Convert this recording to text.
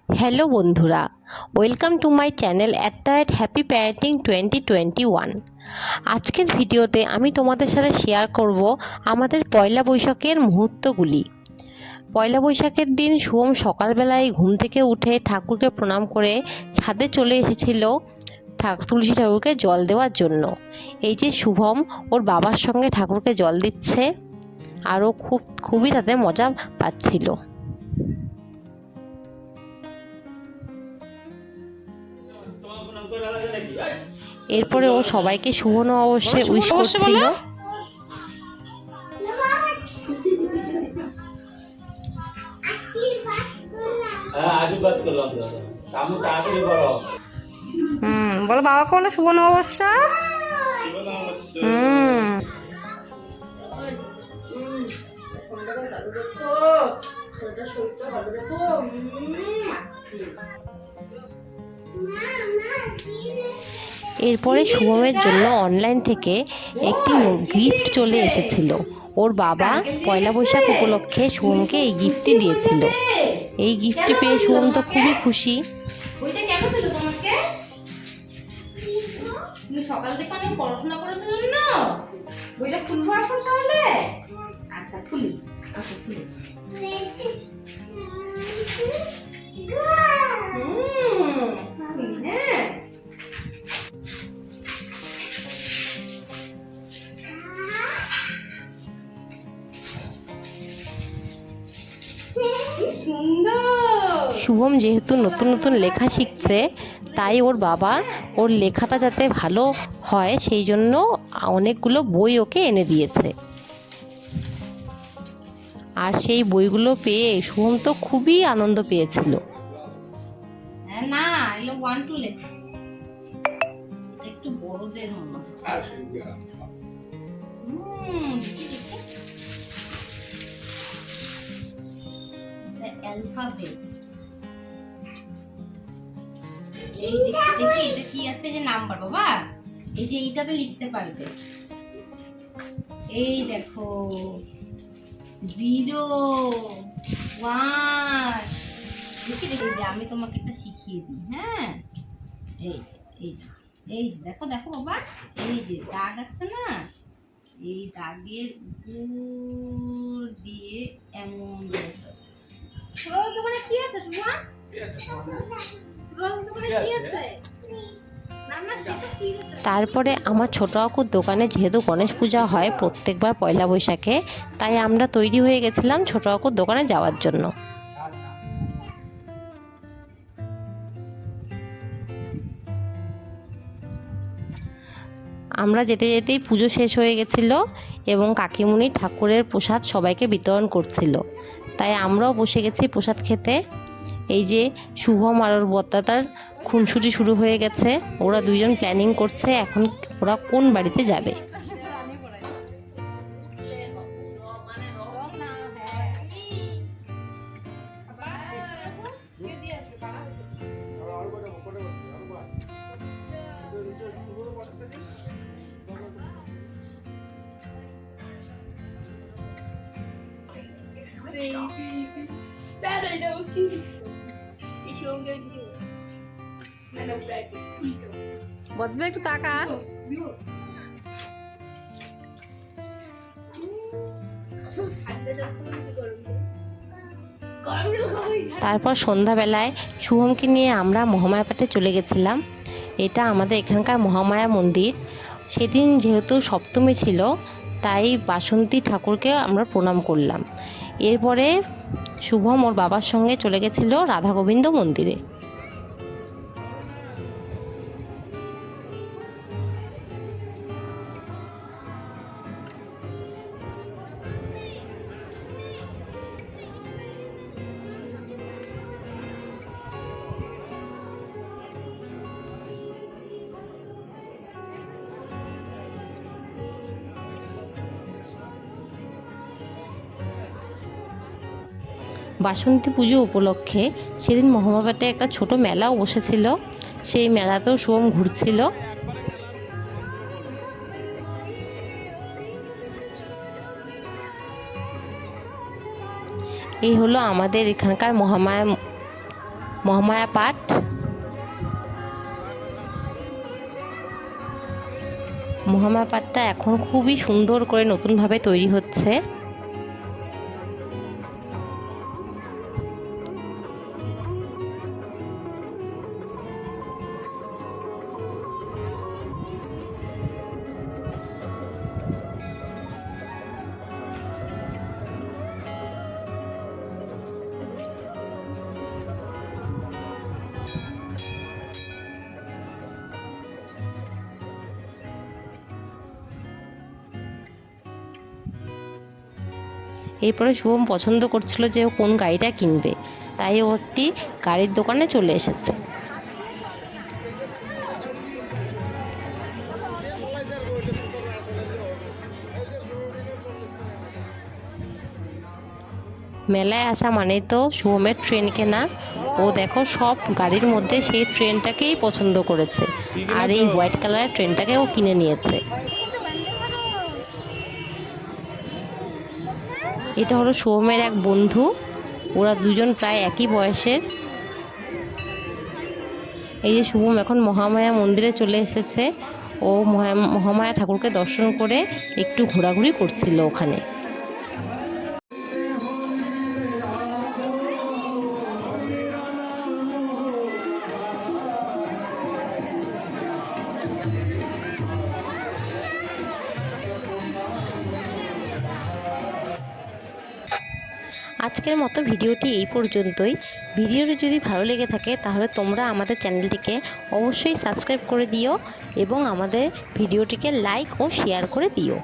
Hello বন্ধুরা, welcome to my channel happy parenting 2021। আজকের ভিডিওতে আমি তোমাদের সাথে শেয়ার করব আমাদের পয়লা বৈশাখের মুহূর্তগুলি। পয়লা বৈশাখের দিন শুভম সকালবেলায় ঘুম থেকে উঠে ঠাকুরকে প্রণাম করে ছাদে চলে এসেছিল তুলসী ঠাকুরকে জল দেওয়ার জন্য। এই যে শুভম ওর বাবার সঙ্গে ঠাকুরকে জল দিচ্ছে আর ও খুবই তাতে মজা পাচ্ছিল। এরপরে ও সবাইকে শুভ নববর্ষে উইশ করছিল। বলো বাবাকে বলো শুভ নববর্ষ। এরপরে শুভমের জন্য অনলাইন থেকে একটি গিফট চলে এসেছিল। ওর বাবা পয়লা বৈশাখ উপলক্ষে শুভমকে এই গিফটটি দিয়েছিল। এই গিফটটি পেয়ে শুভম তো খুবই খুশি। বইটা কেন দিল তোমাকে? তুমি সকাল থেকে অনেক পড়াশোনা করেছো জন্য বইটা খুলবো এখন তাহলে। আচ্ছা খুলি, আচ্ছা খুলি। হ্যাঁ শুভম যেহেতু নতুন নতুন লেখা শিখছে, তাই ওর বাবা ওর লেখাটা যাতে ভালো হয় সেই জন্য অনেকগুলো বই ওকে এনে দিয়েছে। আর সেই বইগুলো পেয়ে শুভম তো খুবই আনন্দ পেয়েছিল। না এগুলো 1 2 লেখ, একটু বড়দের মতো। অ্যালফাবেট। এই যে দেখি এটা কি আছে, যে নাম্বার বাবা, এই যে এইটাতে লিখতে পারবে। এই দেখো 0 1 দেখি দেখি, যে আমি তোমাকে এটা শিখিয়ে দিই। হ্যাঁ এই যে এই যে দেখো দেখো বাবা, এই যে দাগ আছে না, এই দাগের উপর দিয়ে এমন দোকানে কি আছে সুমা? দোকানে কি আছে? তারপরে আমার ছোট কাকুর দোকানে যেহেতু গণেশ পূজা হয় প্রত্যেকবার পয়লা বৈশাখে, তাই আমরা তৈরি হয়ে গেছিলাম ছোট কাকুর দোকানে যাওয়ার জন্য। আমরা যেতে যেতেই পুজো শেষ হয়ে গেছিল এবং কাকিমুনি ঠাকুরের প্রসাদ সবাইকে বিতরণ করছিল, তাই আমরাও বসে গেছি প্রসাদ খেতে। এই যে শুভম আর ওর বড়দাদার খুনসুটি শুরু হয়ে গেছে। ওরা দুইজন প্ল্যানিং করছে এখন ওরা কোন বাড়িতে যাবে। বদবে একটু তাকা। তারপর সন্ধ্যাবেলায় শুভমকে নিয়ে আমরা মহামায়াপাটে চলে গেছিলাম। এটা আমাদের এখানকার মহামায়া মন্দির। সেদিন যেহেতু সপ্তমী ছিল, তাই বাসন্তী ঠাকুরকে আমরা প্রণাম করলাম। এরপরে শুভম ওর বাবার সঙ্গে চলে গেছিল রাধা গোবিন্দ মন্দিরে। বাসন্তী পুজো উপলক্ষে সেদিন মহামায়াপাটে একটা ছোট মেলাও বসেছিল। সেই মেলাতেও শুভম ঘুরছিল। এই হলো আমাদের এখানকার মহামায়া মহামায়া পাঠ। মহামায়া পাঠটা এখন খুবই সুন্দর করে নতুনভাবে তৈরি হচ্ছে। এরপরে শুভম পছন্দ করছিল যে ও কোন গাড়িটা কিনবে, তাই ও একটি গাড়ির দোকানে চলে এসেছে। মেলায় আসা মানে তো শুভমের ট্রেন কেনা। ও দেখো সব গাড়ির মধ্যে সেই ট্রেনটাকেই পছন্দ করেছে, আর এই হোয়াইট কালারের ট্রেনটাকে ও কিনে নিয়েছে। এটা হলো শুভমের এক বন্ধু, ওরা দুজন প্রায় একই বয়সের। এই যে শুভম এখন মহামায়া মন্দিরে চলে এসেছে। ও মহামায়া ঠাকুরকে দর্শন করে একটু ঘোরাঘুরি করছিল ওখানে। আজকের মতো ভিডিওটি এই পর্যন্তই। ভিডিওটি যদি ভালো লেগে থাকে তাহলে তোমরা আমাদের চ্যানেলটিকে অবশ্যই সাবস্ক্রাইব করে দিও এবং আমাদের ভিডিওটিকে লাইক ও শেয়ার করে দিও।